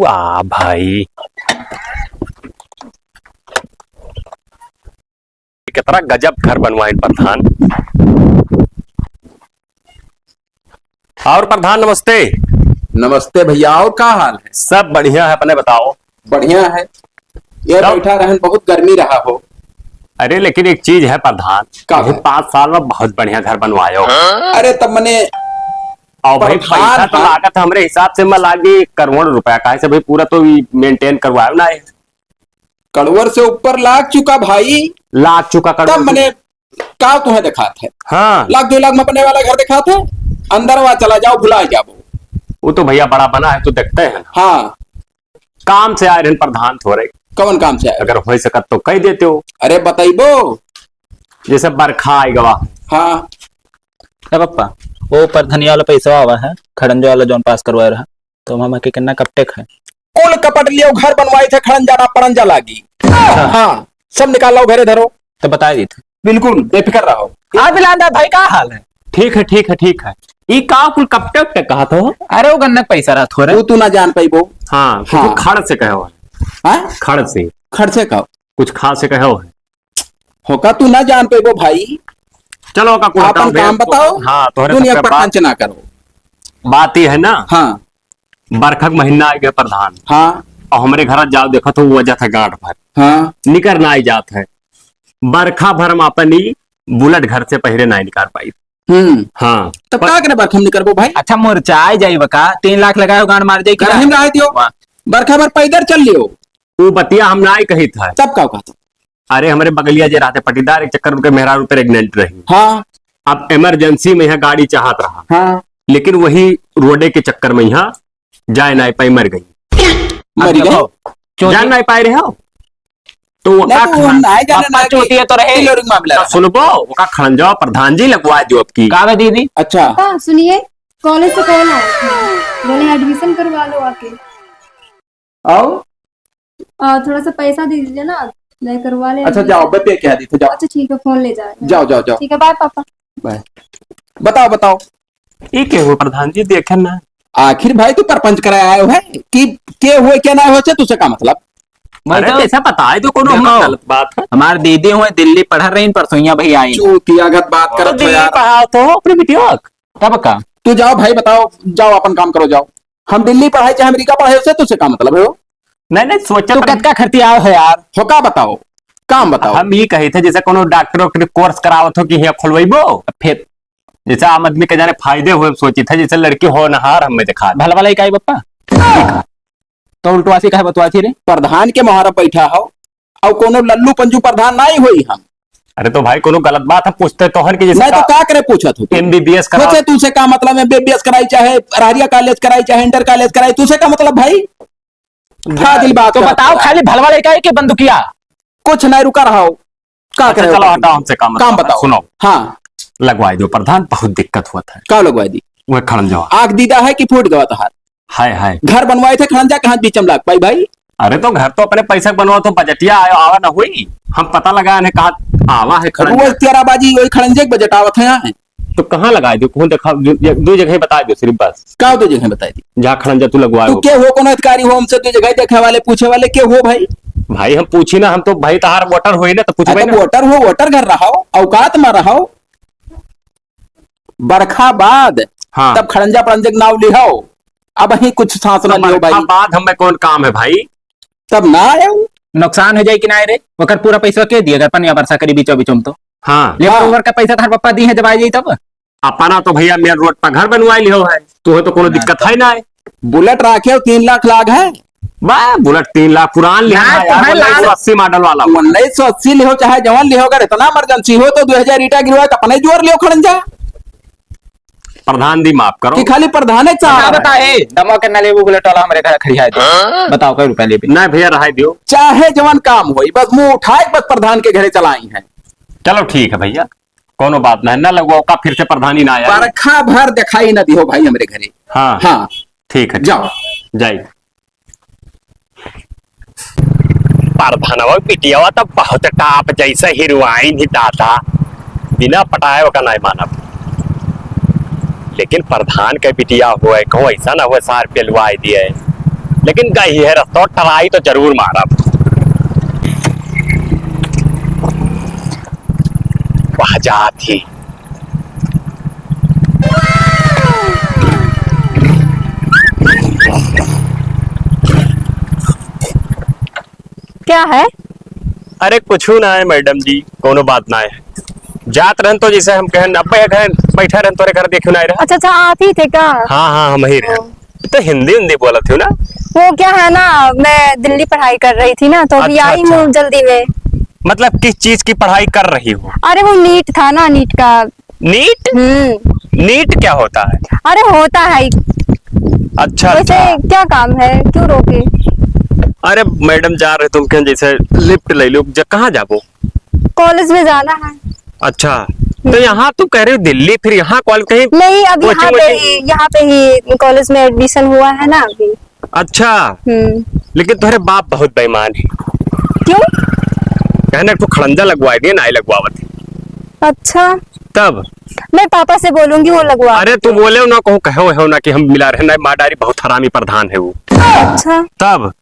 वाह भाई, कितना गजब घर बनवाए प्रधान। और प्रधान नमस्ते। नमस्ते भैया, और क्या हाल है? सब बढ़िया है, अपने बताओ। बढ़िया है। ये बैठा रहन, बहुत गर्मी रहा हो। अरे लेकिन एक चीज है प्रधान, है? 5 साल में बहुत बढ़िया घर बनवाए हो। अरे तब मैंने और भाई पैसा तो लागत हमरे हिसाब से मैं लागी करोड़ रुपया, काहे से भाई पूरा तो मेंटेन करवायो ना। कड़वर से ऊपर लाग चुका भाई, लाग चुका करोड़। तब मैंने क्या तुम्हें दिखा थे? हाँ, 1-2 लाख में बनने वाला घर दिखा थे। अंदर वहां चला जाओ, भुला जाओ। वो तो भैया बड़ा बना है तो देखते हैं। हाँ, काम से आए रहन प्रधान थोड़े। कौन काम से आए? अगर हो सकत तो कह देते हो। अरे बताइबो। जैसे बरखा आई गवा। हाँ पप्पा, वो पर धनिया वाला पैसा आवा है, खड़ंजा वाला जोन पास करवाया रहा, तो हम के कितना कपटेक है। कुल कपट लियो, घर बनवाए थे, खड़ंजा ना पड़ंजा लागी। हाँ, सब निकाल लो, घरे धरो। तो बता दी थी। बिल्कुल बेफिक्र रहो। हाँ बिलांदा भाई, क्या हाल है? ठीक है ठीक है ठीक है। ये का कुल कपटेक के कहा तो? अरे वो गन्नक पैसा रहा थोड़ा। वो तू ना जान पाइबो। हाँ, हाँ। खड़ से कहो है। हाँ? खड़ से खड़ से कहो, कुछ खा से कहो है। होका तू ना जान पाइबो भाई। चलो का कुल अपन काम बताओ। हाँ, तोहरे दुनिया सबके पर पंच ना करो। बात ही है ना। हाँ बरखक महीना आ गया प्रधान, हाँ और हमारे घर जाओ देखो तो वजह था गांठ भर हाँ। निकर ना आई जात है। बरखा भर में अपनी बुलेट घर से पहले नहीं निकाल पाई। हाँ, तब क्या करे बरखा नहीं करबो भाई? अच्छा मुरचाई जाई बका, 3 लाख लगाओ गान मार जाई। करहिम रहे दियो, बरखा भर पैदल चल लियो। वो बतिया हम ना कही था। तब क्या कहता? अरे हमारे बगलिया जे रहते पटीदार, एक चक्कर उनके मेहरारू प्रेग्नेंट रही। हाँ अब इमरजेंसी में यहाँ गाड़ी चाहत रहा। हाँ। लेकिन वही रोडे के चक्कर में यहाँ जाए नहीं पाई, मर गई। मर गए, जान नहीं पाए रहे हो तो वो ना तो हम ना जाने ना चोटी है तो रहे। टेलरिंग मामला रहा। सुनबो वो खड़ंजा प्रधान जी लगवा दो आपकी। का दीदी? अच्छा पापा सुनिए, कॉलेज से कॉल आया था, बोले एडमिशन करवा लो आके। आओ। थोड़ा सा पैसा दे दीजिए ना, मैं करवा ले। अच्छा जाओ, पे क्या दी थे, जाओ। अच्छा ठीक है, फोन ले जा। जाओ जाओ जाओ। ठीक है, बाय पापा। बाय। बताओ बताओ। ये क्या हुआ प्रधान जी, देखे ना। आखिर भाई तू परपंच कराया आयो है कि के हुए क्या ना हो, तुझसे का मतलब? अरे ऐसा पता है तो कोनो गलत बात है। हमारे दीदी हुए दिल्ली पढ़ रही परसों भाई आई। चूतियागत बात तो करत हो दिल्ली यार। पढ़ाओ तो अपने बिटिया तब का तू जाओ भाई, बताओ, जाओ अपन काम करो, जाओ। हम दिल्ली पढ़ाई चाहे अमेरिका पढ़ाई, उससे तुझसे का मतलब है? नहीं सोचा तो कद का खर्ची आओ है यार। हो का बताओ, काम बताओ। हम ये कहे थे जैसे कोनो डॉक्टर के कोर्स करावत हो कि यहाँ खोलवाइबो, फिर जैसे आम आदमी के जाने फायदे हुए सोची था, जैसे लड़की हो नहार हमें दिखा भल वाला इकाई बप्पा तो उल्टवासी कहे बतवासी रे। प्रधान के महारा बैठा हो और कोनो लल्लू पंजू प्रधान नहीं हुई हम। अरे तो भाई कोनो गलत बात है पूछते तो हन कि जैसे नहीं तो क्या करे पूछत हो? MBBS करा तुझसे तुझसे का मतलब है? MBBS कराई चाहे रारिया कॉलेज कराई चाहे इंटर कॉलेज कराई, तुझसे का मतलब भाई? दिल बात तो बताओ, खाली भल वाला इकाई के बंदूकिया कुछ नहीं, रुका रहा हो। क्या करे? चलो हटाओ हमसे काम बताओ। सुनो, हाँ लगवाई दो प्रधान, बहुत दिक्कत हुआ था। क्या लगवाई दी? वह खड़ंजा आग दीदा है कि फूट गवा हाथ? हाय हाय, घर बनवाए थे खड़ंजा के हाथ बीचम लाग पाई भाई। अरे तो घर तो अपने पैसा बनवा तो बजटिया आवा ना हुई, हम पता लगाया ने कहा आवा है खड़ंजा। वो तेराबाजी वही खड़ंजे के बजट आवत है यहाँ। तो कहाँ लगाए दो, कौन देखा? दो जगह बता दो सिर्फ बस। क्या दो जगह बताई दी? जहाँ खड़ंजा तू लगवा तू के हो, कोनो अधिकारी हो हमसे दो जगह देखे वाले पूछे वाले के हो भाई? भाई हम पूछी ना, हम तो भाई तहार वोटर हुई ना तो पूछ भाई ना। वोटर हो, वोटर घर रहा हो, औकात में रहो। बरखा बाद हाँ, तब खड़ंजा पड़ंजे नाव लिहाओ। अब ही कुछ सांस न लियो भाई, बाद हमें कौन काम है भाई? तब ना आए। नुकसान हो जाए कि ना रे, ओकर पूरा पैसा के दिए, अगर पनिया वर्षा करी बीचो बीचों तो हाँ, लेबर ओवर का पैसा थार पप्पा दी है जब आ जाई तब। अपना तो भैया मेन रोड पर घर बनवाई लियो है, तो कोनो दिक्कत है ना। बुलेट राखे 3 लाख लाग है। वाह, बुलेट 3 लाख पुरान लिया ना, है यार, तुम्हें 1980 मॉडल वाला। 1980 लिहो चाहे जवान लिहो, अगर इतना इमरजेंसी हो तो 2000 ईटा गिरवा के अपने जोर लियो खड़ंजा। प्रधान दी माफ करो कि खाली प्रधान है चाह बताए दमो के ना लेबू बुलेट वाला हमारे घर खड़ी है तो बताओ कई रुपया लेबे? ना भैया रहा दियो, चाहे जवान काम होई, बस मुंह उठाए बस प्रधान के घरे चलाई है। चलो ठीक है भैया, कोनो बात नहीं ना लगवाओ का, फिर से प्रधानी ना आया। बरखा भर दिखाई न दिहो भाई हमारे घरे। हाँ हाँ ठीक है, जाओ जाइए। प्रधानवा पिटियावा तो बहुत टाप जैसे हीरोइन ही दाता, बिना पटाए का नहीं मानब। लेकिन प्रधान के बिटिया हुआ कहूँ ऐसा ना हुआ 100 रुपये लुआई दिए। लेकिन गई है रास्ता, ट्राई तो जरूर मारा। वहां जाती क्या है? अरे कुछ ना है मैडम जी, कोनो बात ना है। जात रहन तो जैसे हम कहन अब बैठा रहन तोरे घर देखो ना रहा। अच्छा अच्छा, आप ही थे क्या? हाँ हाँ हम ही रहे। तो हिंदी हिंदी बोला थी ना। वो क्या है ना, मैं दिल्ली पढ़ाई कर रही थी ना, तो अभी अच्छा, आई अच्छा। हूँ जल्दी में। मतलब किस चीज की पढ़ाई कर रही हो? अरे वो नीट था ना, नीट का। नीट? नीट क्या होता है? अरे होता है। अच्छा वैसे अच्छा। क्या काम है, क्यों रोके? अरे मैडम जा रहे तुम क्यों, जैसे लिफ्ट ले लो, कहाँ जाबो? कॉलेज में जाना है। अच्छा तो यहाँ तुम कह रहे हो दिल्ली, फिर यहाँ कॉल कहीं? नहीं, अब कोचिंग यहाँ पे ही कॉलेज में एडमिशन हुआ है ना अभी। अच्छा। लेकिन तुम्हारे बाप बहुत बेईमान है। क्यों? कहना तो खड़ंजा लगवा दिए ना, लगवावत। अच्छा, तब मैं पापा से बोलूंगी, वो लगवा। अरे तू बोले ना, कहूँ कहो हो ना कि हम मिला रहे ना, माडारी बहुत हरामी प्रधान है वो। अच्छा, तब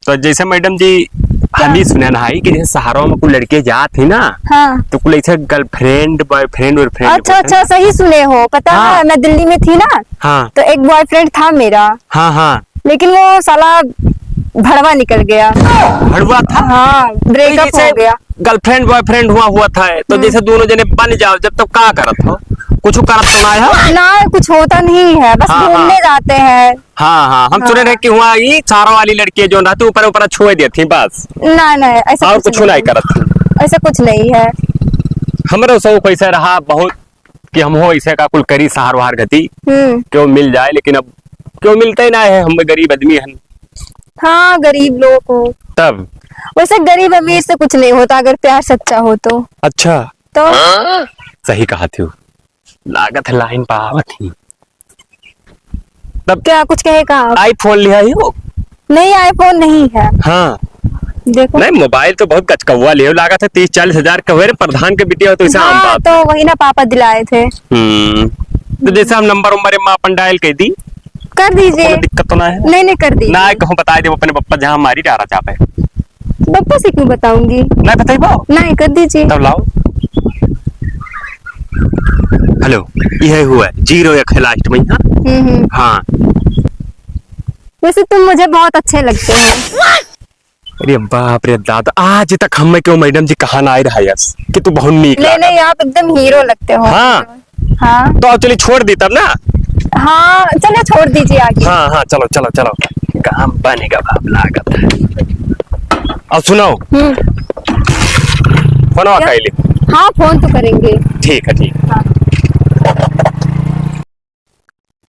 तो जैसे मैडम जी हम ही सुने ना कि जैसे शहरों में कोई लड़के जात थी ना, हाँ। तो कुल ऐसे गर्लफ्रेंड बॉयफ्रेंड और अच्छा अच्छा, सही सुने हो। पता हाँ। है, मैं दिल्ली में थी ना, हाँ तो एक बॉयफ्रेंड था मेरा, हाँ हाँ। लेकिन वो साला भड़वा निकल गया। हड़वा था? हाँ, ब्रेकअप हो गया। गर्लफ्रेंड बॉयफ्रेंड हुआ था, तो जैसे दोनों जने बन जाओ जब तक क्या करत हो? कुछ करत तो ना है ना, कुछ होता नहीं है, बस हाँ, घूमने हाँ। जाते हैं। हाँ हाँ, हम सुने रहे कि हुआ ये चारों वाली लड़की जो रहती ऊपर ऊपर छोड़ देती बस, ना ना, ऐसा और कुछ नहीं करत थी। ऐसा कुछ नहीं है। हमारे सब कैसे रहा बहुत कि हम हो ऐसे का कुल करी सहार वहार गति क्यों मिल जाए, लेकिन अब क्यों मिलते ही ना है, हम गरीब आदमी हैं। हाँ, गरीब लोग को। तब वैसे गरीब अमीर से कुछ नहीं होता, अगर प्यार सच्चा हो तो। अच्छा तो सही कहा थी, लागत है लाइन पावत ही। तब क्या कुछ कहेगा आप? आईफोन लिया ही हो? नहीं, आईफोन नहीं है। हाँ देखो। नहीं, मोबाइल तो बहुत कचकौवा ले लागत है, 30-40 हजार का हुए प्रधान के बिटिया हो तो इसे आम हाँ, बात। तो वही ना पापा दिलाए थे। तो जैसे हम नंबर उम्बर माँ अपन डायल कर दी, कर दीजिए। कोई दिक्कत तो ना है? नहीं नहीं, कर दीजिए। ना कहूँ बता दे अपने पप्पा जहाँ हमारी डारा चाप है। पापा से क्यों बताऊंगी? नहीं बताई पाओ? नहीं, कर दीजिए। तब लाओ। हेलो, यह हुआ 0 है लास्ट में। हाँ वैसे तुम मुझे बहुत अच्छे लगते हैं। अरे बाप रे दादा, आज तक हमें क्यों मैडम जी कहा ना आए रहा यस कि तू बहुत नीक नहीं नहीं, आप एकदम हीरो लगते हो। हाँ हाँ तो अब चलिए छोड़ दी तब ना। हाँ, चलिए छोड़ दीजिए आगे। हाँ हाँ चलो चलो चलो, काम बनेगा बाप लागत है। अब सुनो, फोन क्या? कैले? हाँ, फोन तो करेंगे। ठीक है ठीक। हाँ।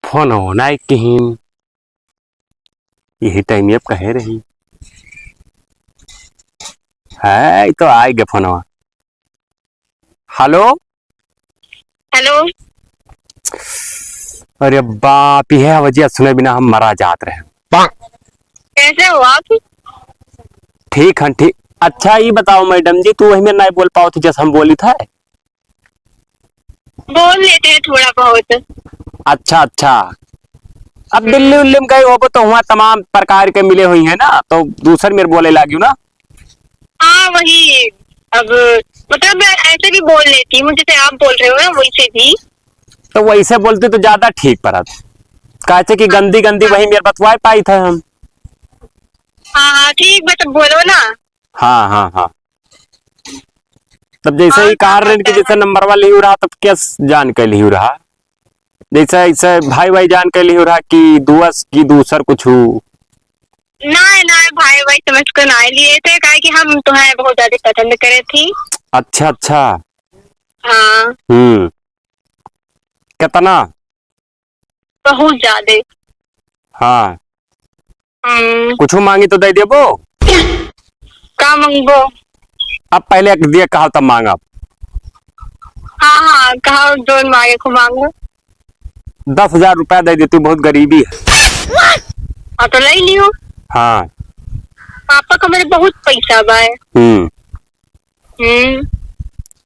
फोन होना है कहीं, यही टाइम अब कहे रही है तो आएगा फोन। Hello hello. अरे बाप, यह वजह सुने बिना हम मरा जात रहे। कैसे हो आप? ठीक है ठीक। अच्छा ये बताओ मैडम जी, तू वही में नहीं बोल पाओ थी जैसे हम बोली था? बोल लेते हैं थोड़ा बहुत। अच्छा अच्छा। अब दिल्ली उल्ली में गए हो तो वहाँ तमाम प्रकार के मिले हुई है ना, तो दूसर मेरे बोले लागी ना। हाँ वही, अब मतलब मैं ऐसे भी बोल लेती हूँ जैसे आप बोल रहे हो ना, वैसे भी। तो वैसे बोलते तो ज्यादा ठीक पड़त, काचे की गंदी गंदी वही मेरे बतवाए पाई था हम। हाँ हाँ ठीक, मतलब बोलो ना। हाँ हाँ हाँ। तब जैसे हाँ, ही कार रेंट के जैसे नंबर वाले ही रहा, तब क्या जान के लिही रहा, जैसे ऐसे भाई भाई जान के लिही रहा कि दुआस की दूसर कुछ हो। ना ना, भाई भाई समझ कर ना लिए थे, काहे कि हम तुम्हें बहुत ज्यादा पसंद करे थी। अच्छा अच्छा। हाँ। कितना? बहुत ज्यादा। हाँ कुछ मांगी तो दे देबो। का मंगो? अब पहले दिया कहा तब मांगा। हाँ हाँ, कहा जो मांगे को मांगो। 10,000 रुपया दे देती, बहुत गरीबी है। हाँ तो ले लियो। हाँ। पापा का मेरे बहुत पैसा बा है।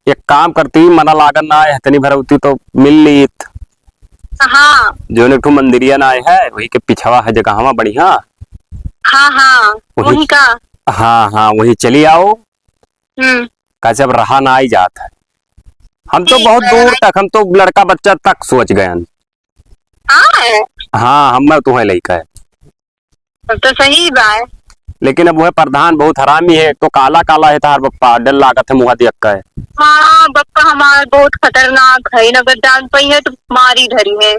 एक काम करती, मना लागन ना है इतनी भरौती तो मिल लीत। हाँ जो एक ठो मंदिरिया ना आए है वही के पिछवा है जगह हवा बढ़िया। हाँ हाँ वही का। हाँ हाँ वही चली आओ। हम्म। का जब रहा ना आई जात है। हम तो बहुत दूर तक, हम तो लड़का बच्चा तक सोच गए। हाँ हाँ हम तुम्हें लड़का है तब तो सही बात। लेकिन अब वह प्रधान बहुत हरामी है। तो काला काला है तार बप्पा, डर लागत है मुहा देख का है। हाँ बप्पा हमारा बहुत खतरनाक है, अगर जान पाई है तो मारी धरी है।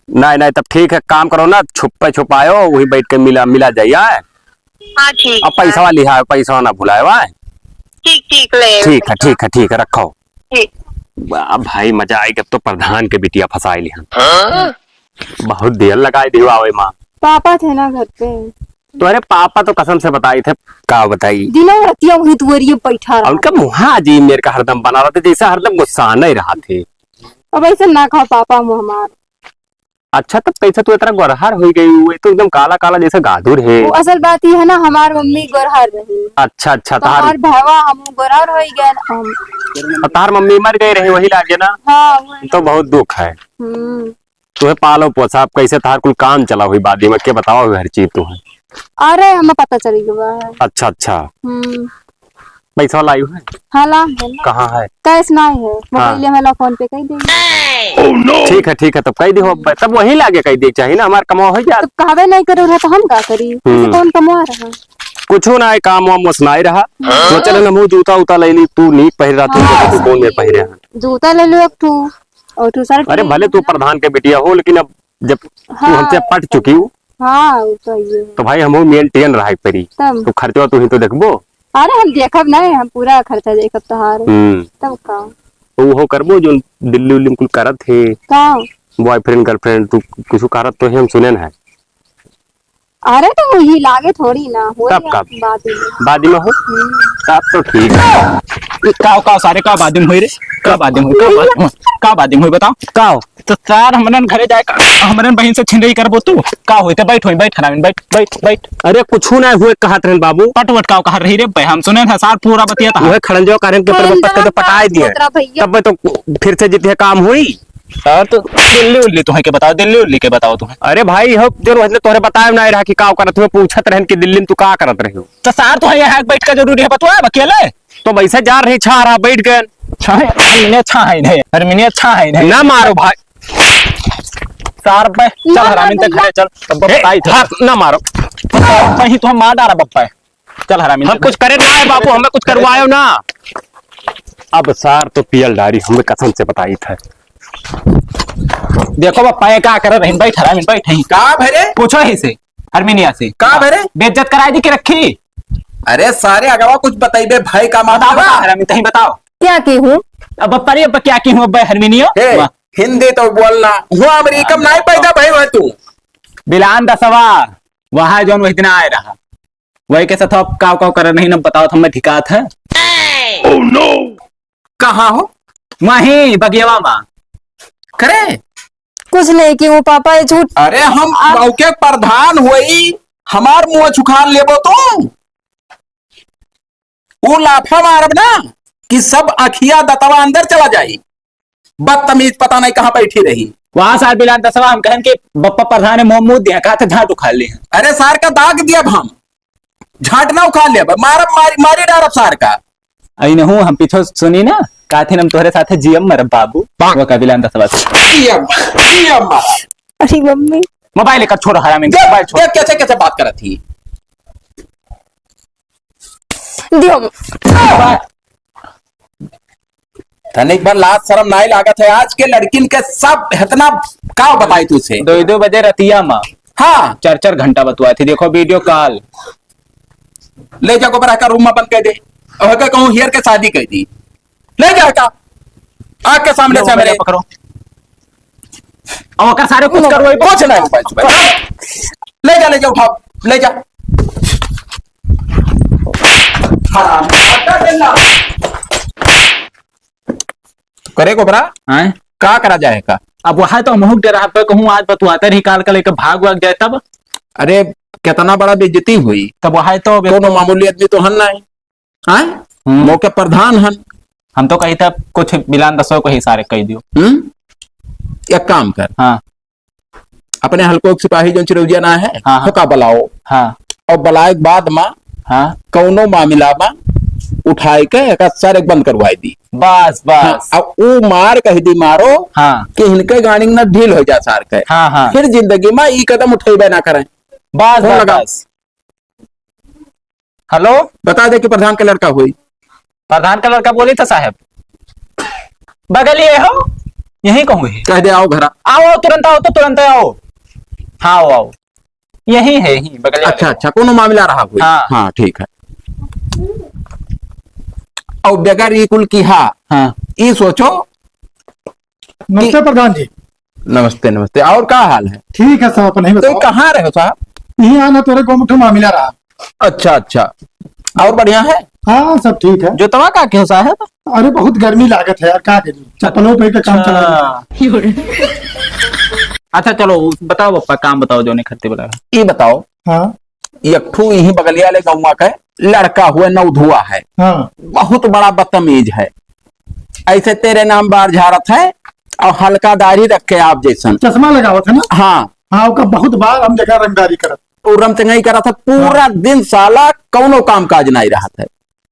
नहीं नहीं तब ठीक है, काम करो ना, छुपायो वही बैठ के मिला जाइए। हाँ ठीक अब पैसा लिहा, पैसा ना भुलाए वाह। ठीक ठीक ले। ठीक है ठीक है ठीक है रखो। ठीक। वाह भाई मजा आएगा। अब तो प्रधान के बिटिया फंसाई लिया। बहुत देर लगाए दियो आवे माँ। पापा थे ना घर पे, तो अरे पापा तो कसम से बताई थे। का बताई दिनों रतिया वही तुअरिए बैठा रहा। उनका मुहा अजीब मेरे का हरदम बना रहा था, जैसे हरदम गुस्सा नहीं रहा थे। अब ऐसे ना खाओ पापा मुँह हमार। अच्छा तब कैसे तू इतना गोरहर हो गई हुई, तो एकदम काला काला जैसे गादुर है। वो असल बात ये है ना, हमार मम्मी गोरहर रही, अच्छा अच्छा तो हमार भावा हम गोरहर हो गए हम। तार मम्मी मर गई रही वही लागे ना। हाँ वही। तो बहुत दुख है। हम्म। तुम्हें पालो पोसा, आप कैसे तार कुल काम चला हुई बादी में के बताओ हर चीज तुम्हें। अरे हमें पता चल गया है। अच्छा अच्छा हम्म। पैसा लाई है हाँ ला है ना। कहाँ है? कैश ना है, मोबाइल में ला, फोन पे कही देंगे। ठीक है तब कही दो, तब वही लागे कही दे चाहिए ना, हमारा कमाओ हो जाए। तब कहवे नहीं करो रहा तो हम का करी, ऐसे कौन कमा रहा। कुछ ना है, काम वाम मसनाई रहा। तो चले ना मुँह जूता उता ले ली, तू नीक पहिर रहा तू कौन में पहिरे हैं। जूता ले लो एक ठू और ठू शर्ट। अरे भले तू प्रधान के बिटिया हो, लेकिन अब जब तू हमसे पट चुकी हो हाँ वो तो ये है। तो भाई हम मेंटेन रहा परी। तब तो खर्चा तू ही तो देखबो। अरे हम देखब नहीं, हम पूरा खर्चा देखब तहार। तब का तो वो करबो जो दिल्ली उल्ली में कुल करत है, का बॉयफ्रेंड गर्लफ्रेंड तू कुछ करत तो है, हम सुने है। अरे तो वही लागे थोड़ी ना हो तब कब? बाद में हो तब तो ठीक है। का सारे का बादिम हुई रे, का बादिम हुई, का बादिम हुई बताओ का हो? तो सार हमरन घरे जाए हमरन बहन से छिनरी करबो तू का होई? तो बैठ होई, बैठ हरामिन, बैठ बैठ बैठ। अरे कुछ ना हुए कहत रहन बाबू। पटवट का कह रही रे भाई, हम सुने था सार पूरा बतिया था। वो खड़ंजो कारण के पर पत्ते तो पटाए दिए, तब तो फिर से जितने काम हुई। सर तो दिल्ली उल्ली तुम्हें के बताओ, दिल्ली उल्ली के बताओ तुम्हें। अरे भाई हो जो रोज तोरे बताया ना रहा कि का करत हुए, पूछत रहन कि दिल्ली में तू का करत रहे हो। तो सार तो यहाँ बैठ का जरूरी है बतवा अकेले। तो वैसे जा रही छा रहा बैठ गए। अच्छा है नहीं, हरमिनी अच्छा है नहीं ना मारो भाई। सार पे चल हरामिन तक घरे चल, तब बताई था ना मारो कहीं तो हम मार डाला बप्पा है। चल हरामिन हम कुछ करे ना है बाबू, हमें कुछ करवायो ना। अब सार तो पियल डारी हमें कसम से बताई था। देखो बप्पा ये क्या कर रहे हैं, बैठ हरामिन बैठ ही का भरे पूछो ही से हरमिनिया से का भरे बेइज्जत कराई दी के रखी। अरे सारे अगवा कुछ बताइबे भाई का माता बताओ हरामिन तही बताओ क्या की हूँ? अब बप्पा रे अब क्या की हूँ अब हरमिनियो हिंदी तो बोलना हुआ, अमेरिका में नहीं पैदा भाई हुआ तू। बिलान दसवा वहां जो वही दिन आए रहा, वही के साथ अब काव काव कर नहीं ना बताओ हमें ठिका था। ओह नो कहाँ हो? वहीं बगियावा माँ करे कुछ नहीं की हूँ पापा, ये झूठ। अरे हम गाँव के प्रधान हुई, हमार मुंह छुखान लेबो तुम। वो लाफा मारब ना कि सब अखिया दतवा अंदर चला जाई। बदतमीज पता नहीं कहाँ बैठी रही। वहां सार बिलान दसवा हम कहें कि बप्पा प्रधान ने मुंह दिया कहा था झाट उखाड़ ली। अरे सार का दाग दिया हम झाट ना उखाड़ लिया, मारब मारी डारब सार का। आई हूँ हम पीछे सुनी ना काथे हम तोहरे साथे जीएम मर बाबू वो का बिलान दसवा अरे मम्मी मोबाइल लेकर छोड़ हरामिन मोबाइल छोड़। कैसे कैसे बात कर थी। दियो तनिक बार लाज शर्म नहीं लागत है। आज के लड़किन के सब इतना का बताई तुझसे। 2 बजे रतिया माँ हाँ 4 घंटा बतुआ थी, देखो वीडियो कॉल। ले जाको बरा का रूम में बंद कर दे और कहूँ हियर के शादी कर दी। ले जा का आग के सामने से मेरे पकड़ो और सारे कुछ करो कुछ नहीं। ले जा उठाओ ले जा। करे को बरा का करा जाएगा। अब वहां तो मुहक दे रहा पे कहूँ आज बतुआते रही काल का लेकर भाग जाए तब। अरे कितना बड़ा बेइज्जती हुई। तब वहां तो दोनों मामूली आदमी तो हन नहीं मौके प्रधान हन। हम तो कही था कुछ बिलान दसो को ही सारे कह दियो। एक काम कर, हाँ अपने हल्को सिपाही जो चिरौजिया ना है, हाँ, हाँ। का बुलाओ, हाँ और बुलाए के बाद माँ हाँ कौनो मामला में उठाई के एक सर एक बंद करवाई दी। बस हाँ, बस। अब वो मार कह दी मारो हाँ कि इनके गाड़ी न ढील हो जा सार के, हाँ हाँ फिर जिंदगी में ई कदम उठेबे ना करें। बस फोन बस लगा। बस। हेलो, बता दे कि प्रधान का लड़का हुई। प्रधान का लड़का बोले था साहब, बगलिए हो, यही कहूँ कह दे आओ घर। आओ तुरंत आओ, तो तुरंत आओ। हाँ आओ आओ, यही है यही बगल। अच्छा अच्छा, कोनो मामला रहा हुई। हाँ। हाँ ठीक है। और बगैर ई कुल की हाँ ये सोचो। नमस्ते प्रधान जी। नमस्ते नमस्ते, और क्या हाल है? ठीक है साहब, अपने ही तो बताओ। कहाँ रहे हो साहब? यही आना तोरे गोमुठो मामला रहा। अच्छा अच्छा, और बढ़िया है? हाँ सब ठीक है। जो तवा का क्यों साहब? अरे बहुत गर्मी लागत है यार, क्या करी, चप्पलों पे के काम चला रहा है। अच्छा चलो बताओ पप्पा, काम बताओ जो नहीं खत्ते बता। ये बताओ, हाँ एक ठू यही बगलिया ले गौवा का लड़का हुआ नवधुआ है, हाँ बहुत बड़ा बदतमीज है, ऐसे तेरे नाम बार झारत है और हल्का दाढ़ी रख के आप जैसन। चश्मा लगावा था ना। हाँ, हाँ उसका बहुत बार हम जगह रंगदारी करत। पूरम चंगाई करा था पूरा दिन, साला कौनो काम काज नहीं रहा था,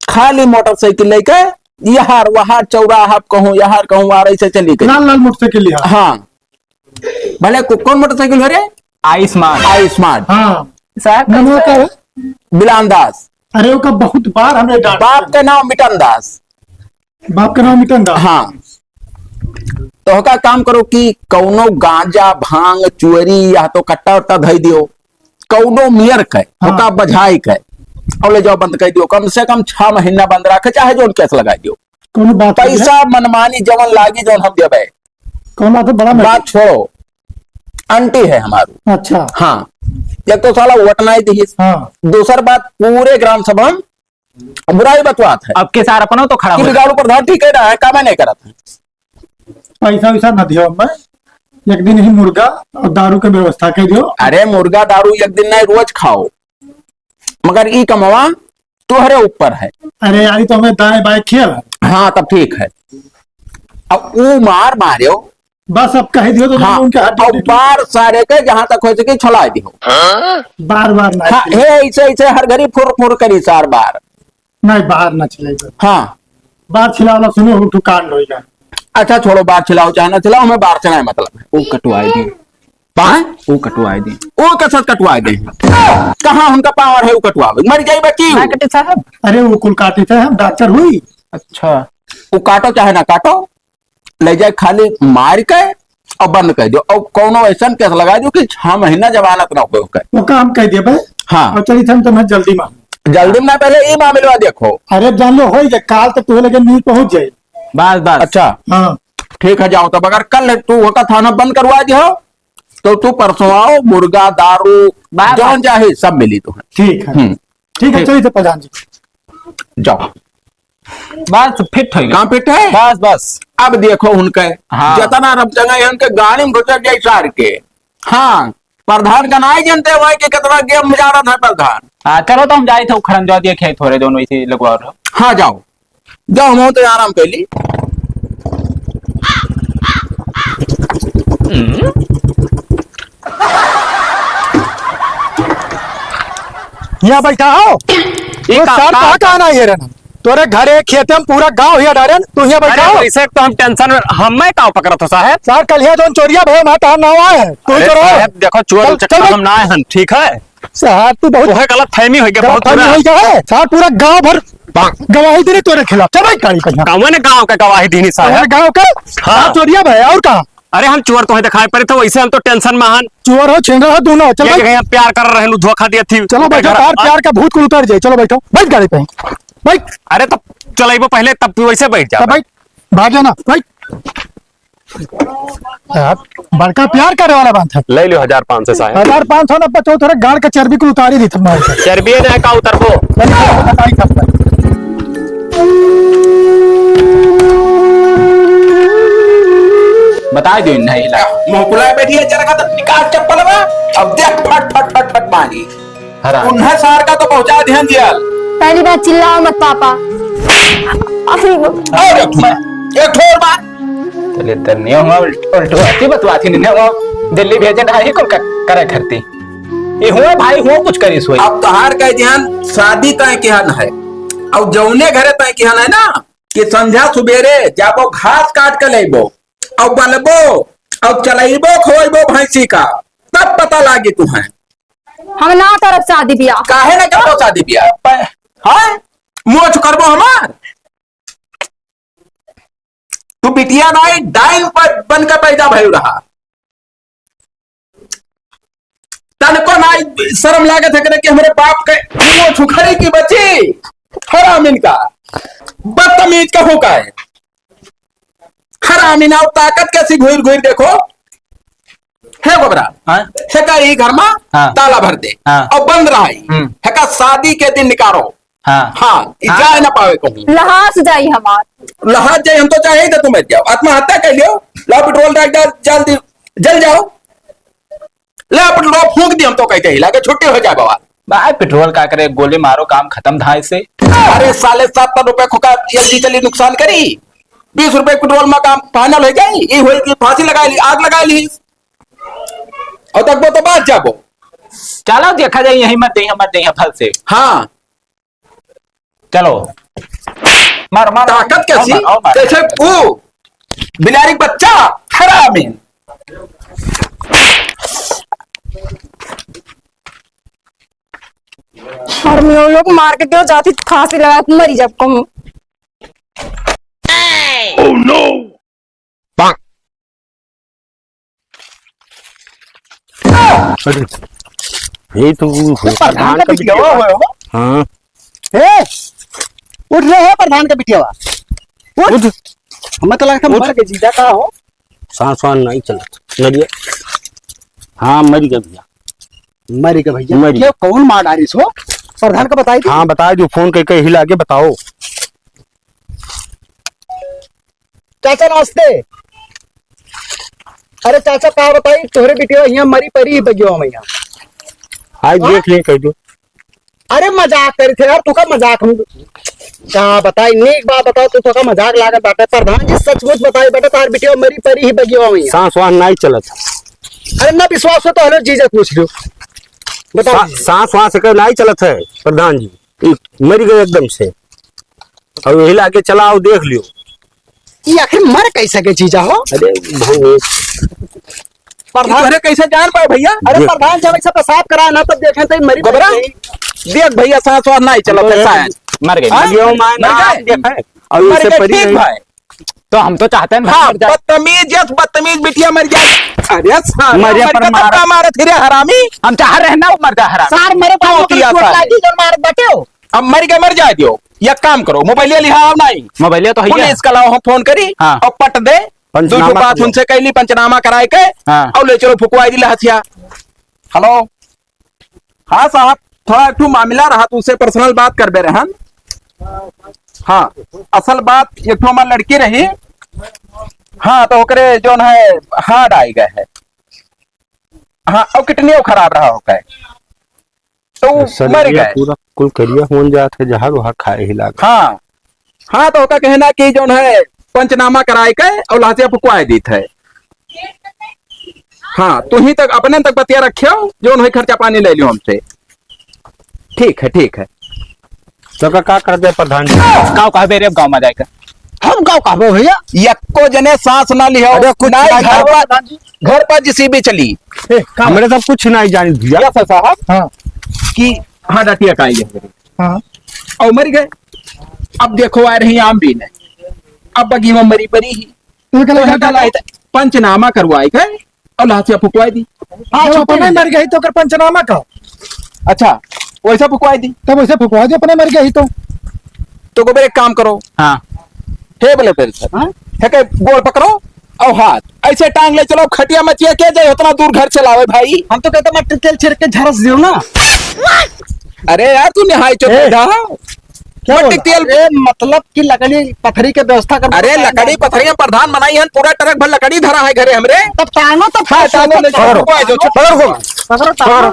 खाली मोटरसाइकिल लेके यहार वहार चौराहा कहूँ यहार कहूँ आ रही से चली गई। लाल लाल मोटरसाइकिल लिया। हाँ, भले कौन मोटरसाइकिल हो रे? आयुष्मान। आयुष्मान हाँ साहब नमो का है? बिलान दास। अरे उसका बहुत बार हमें डांट। बाप का नाम मिटन दास। बाप का नाम मिटन दास। हाँ, तो का काम करो कि कौनो गांजा भांग चुअरी या तो कट्टा उट्टा धई दियो, कौनो मियर के हाँ। ओका बझाई के और ले जाओ बंद कर दियो, कम से कम 6 महीना बंद रखे, चाहे जो केस लगा दियो, कौन बात है? पैसा मनमानी जवन लागी जवन हम देवे। कौन बात है? बड़ा बात छोड़ो, आंटी है हमारू। अच्छा हाँ, एक तो साला वटनाई दी। हाँ दूसर बात, पूरे ग्राम सभा में बुराई बतवात है अब के सार अपनो तो खड़ा कि हो। बिगाड़ू प्रधान ठीक है ना है, काम नहीं करत है। पैसा वैसा न दियो, मैं एक दिन ही मुर्गा और दारू के व्यवस्था कर दियो। अरे मुर्गा दारू एक दिन नहीं, रोज खाओ, मगर ई कमवा तुहरे ऊपर है। अरे यार तो हमें दाएं बाएं खेल है। हाँ तब ठीक है। अब वो मार मारियो। बस अब कह दियो तो हाँ, उनके हाथ और बार सारे के जहां तक हो सके छुड़ा दियो। बार बार ना हाँ, हे ऐसे ऐसे हर घड़ी फुर फुर करी 4 बार। नहीं बाहर ना चलेगा। हाँ, बार छिलावला सुनो उठू कांड होएगा। अच्छा छोड़ो, बार चिल्लाओ चाहे ना चिल्लाओ, हमें बार चलाए मतलब है। वो कटवाए दी, वो कटवाए दी। वो कसरत कटवा गए कहाँ उनका पावर है वो कटवावे, मर जाए बच्ची। ना कटे साहब। अरे वो कुल काटी थे, हम डॉक्टर हुई। अच्छा वो काटो चाहे ना काटो, ले जाए खाली मार के और बंद कर दो, और कोनो ऐसा केस लगा दो कि 6 महीना जमानत ना हो। वो काम कह दिया भाई। हाँ, और चली थे तो मैं जल्दी में। जल्दी में ना, पहले ये मामला देखो। अरे जान लो हो जाए, काल तक तुम्हें लगे न्यूज पहुंच जाए। बस बस। अच्छा हाँ ठीक है, जाओ तब। अगर कल तू होगा थाना बंद करवा दियो तो तू परसों आओ, मुर्गा दारू जौन चाहे सब मिली तो है। ठीक है ठीक है, चलिए थे प्रधान जी। जाओ, बस फिट हो गया। कहाँ पिट है? बस बस। अब देखो उनके हाँ। जतना रब जगह उनके गाड़ी में घुसर जाए सार के। हाँ, प्रधान का ना ही जानते हुआ कि कितना गेम में जा रहा था प्रधान। हाँ चलो तो हम जाए थे खड़न जो दिए खेत थोड़े दोनों इसी लगवा रहे हो। हाँ जाओ जाओ, मैं तो आराम कर ली। यहाँ बैठा हो। ये कहाँ कहाँ ये रहना तोरे घरे खेते में पूरा गांव हिया डारे, तू यहाँ बैठा हो। इसे तो हम टेंशन में हमें का पकड़ा था साहब। सार कल यहाँ जोन चोरिया भय मैं तार नाव आए है, तू अरे चोरो साहब, देखो चोर चल, उचक्का चल, हम ना हन, ठीक है। सार तू बहुत ओहे गलत फहमी हो गया बहुत गलतफहमी बुरा। हो गया है। सार पूरा गांव भर गवाही दे तोरे खिलाफ। चल भाई गाड़ी पे गाँव ने गाँव का गवाही दी साहब। गांव का हाँ। चोरिया भय और कहा अरे हम चोर तो दिखाई पड़े थे, वैसे हम तो टेंशन में हन। चोर हो छिंडा हो दोनों। चल ये भाई कहीं हम प्यार कर रहे हैं, धोखा दिया थी। चलो बैठो, तार प्यार का भूत को उतर जाए। चलो बैठो, बैठ गाड़ी पे बैठ। अरे तो चलेबो पहले, तब तू वैसे बैठ जा। बैठ भाग जाना बैठ। बड़का प्यार करे वाला बात है। ले लो 1500 साहब। 1500 ना बचो, थोड़ा गाड़ का चर्बी को उतारी दी था। चर्बी ने का उतरबो। बता दो नहीं ला। मुकुला बैठी है, जरा का निकाल चप्पल में। अब देख फट फट फट फट मारी। उन्हें सार का तो पहुंचा ध्यान दिया। पहली बार चिल्लाओ मत पापा। और एक ठोर मार। चलिए तर नहीं हुआ उल्टो आती बतवाती नहीं हुआ दिल्ली भेजे ढाई को करे करती ये हुआ भाई हुआ कुछ करी सोई अब तोहार का ध्यान शादी तय केहन है और जौने घरे तय केहन है ना कि संध्या सुबेरे जाबो घास काट के लेबो और बलबो और चलेबो खोइबो भैंसी का तब पता लागी तुम्हें हम ना करब शादी ब्याह। काहे ना करबो शादी ब्याह हाँ मोच करबो हमार तू बिटिया नाई डाइन पर बन के पैदा भइल रहा तनको नाई शर्म लागत है कि हमारे बाप के मोच उखड़ी की बची हरामीन का बदतमीज का होका है हरामीन और ताकत कैसी घुर घुर देखो है गोबरा है का ये घर में ताला भर दे और बंद रहा है का शादी के दिन निकालो हाँ जा ना पावे कहूँ लहास जाई हमार लहास जाए हम तो चाहे तो तुम जाओ आत्महत्या कर लियो ला पेट्रोल डाल जल्दी जल जाओ ला पेट्रोल फूंक दी हम तो कहते ही लाके छुट्टी हो जाए बाबा भाई पेट्रोल का करे गोली मारो काम खत्म धाए से अरे साले 7 रुपए खुका एलजी चली नुकसान करी 20 रुपए पेट्रोल में काम फाइनल हो जाए ये हुई कि फांसी लगा ली आग लगा ली और तक वो तो बात जाबो चलो देखा जाए यही मत दे फल से हाँ चलो मार मार ताकत कैसी जैसे वो बिलारी बच्चा हरामीन और मैं लोग मार के क्यों जाती फांसी लगा के मरी जब कहूँ ये तो प्रधान का बिटिया हाँ उठ रहे हैं प्रधान का बिटिया उठ हमें तो लगता मर के जीजा का हो सांस वान नहीं चला नरिया हाँ मरी गया भैया मर के भैया ये कौन मार डाली सो प्रधान का बताई थी हाँ बता दो फोन करके हिला के बताओ चाचा नमस्ते अरे चाचा कहा बताई तोहरे बिटिया यहाँ मरी परी बगियो मैया आज देख ले कह दो अरे मजाक करी थे यार तू का मजाक कहा बताई नेक बात बताओ तू तो का मजाक लागत बाटे प्रधान जी सचमुच बताई बेटा तार बिटिया मरी परी ही बगियो मैया सांस वान नहीं चला था अरे ना विश्वास हो तो हलो जीजा पूछ लो बताओ सांस वास कर नहीं चलत है प्रधान जी मर गए एकदम से और हिला के चलाओ देख लियो ये आखिर मर कैसे के जीजा हो अरे प्रधान कैसे जान पाए भैया अरे प्रधान जब ऐसा पेशाब करा ना तब देखें तो मरी गोबरा देख भैया सांस वास नहीं चला शायद मर गए और इससे परी ठीक नहीं। भाई तो हम तो चाहते हैं हाँ मर जाए। बदतमीज बिटिया मर जाए अरे मरिया पर मारा। मारा थे हरामी हम चाह रहे हैं ना वो मर जाए हराम सार मेरे तो पास किया चोट सार। लगी जो मार बैठे हो अब मर के मर जाए दियो एक काम करो मोबाइल लिहाव नहीं मोबाइल तो है पुलिस का लाओ हम फोन करी हाँ। और पट दे पंचनामा दो बात करो। उनसे कैली पंचनामा कराए के हाँ। और ले चलो फुकवाई दी हथिया हेलो हाँ साहब थोड़ा एक मामला रहा तो उससे पर्सनल बात कर बे रहन हाँ असल बात एक तो हमारी लड़की रही हाँ तो ओकरे जो है हार्ड आई गए है हाँ और कितनी खराब रहा होगा तो मर गए पूरा कुल करिया हो जाते जहां वहां खाए हिला के। हाँ हाँ तो ओका कहना कि जो है पंचनामा कराए के और लाशिया फुकवाए दी थे हाँ तू ही तक अपने तक बतिया रखियो जो है खर्चा पानी ले लियो हमसे ठीक है तो का कर दे प्रधान जी गाँव कहा बेरे गाँव में जाएगा हम गाँव का भैया यक्को जने सांस ना लियो अरे कुछ नाई नहीं घर पर जिसी भी चली हमरे सब कुछ नहीं जानी भैया साहब हाँ कि हाँ डटिया का आई हाँ और मर गए अब देखो आ रही आम भी नहीं अब बगी में मरी परी ही पंचनामा करवाई गए और लाशिया फुकवाई दी आज अपने मर गई तो कर पंचनामा का अच्छा वैसा फुकवाई दी तब वैसे फुकवा दो अपने मर गई तो गोबर एक काम करो हाँ हे बोले फिर सर हाँ? है के गोल पकड़ो और हाथ ऐसे टांग ले चलो खटिया मचिया के जाए उतना दूर घर चलावे भाई हम तो कहते मट्टी तेल छिड़क के झरस दियो ना अरे यार तू निहाई चो क्या मट्टी बोला? तेल अरे मतलब कि लकड़ी पथरी के व्यवस्था कर अरे लकड़ी पथरिया प्रधान बनाई है पूरा ट्रक भर लकड़ी धरा है घरे हमरे तब टांगो तो हाँ टांगो ले चलो पकड़ो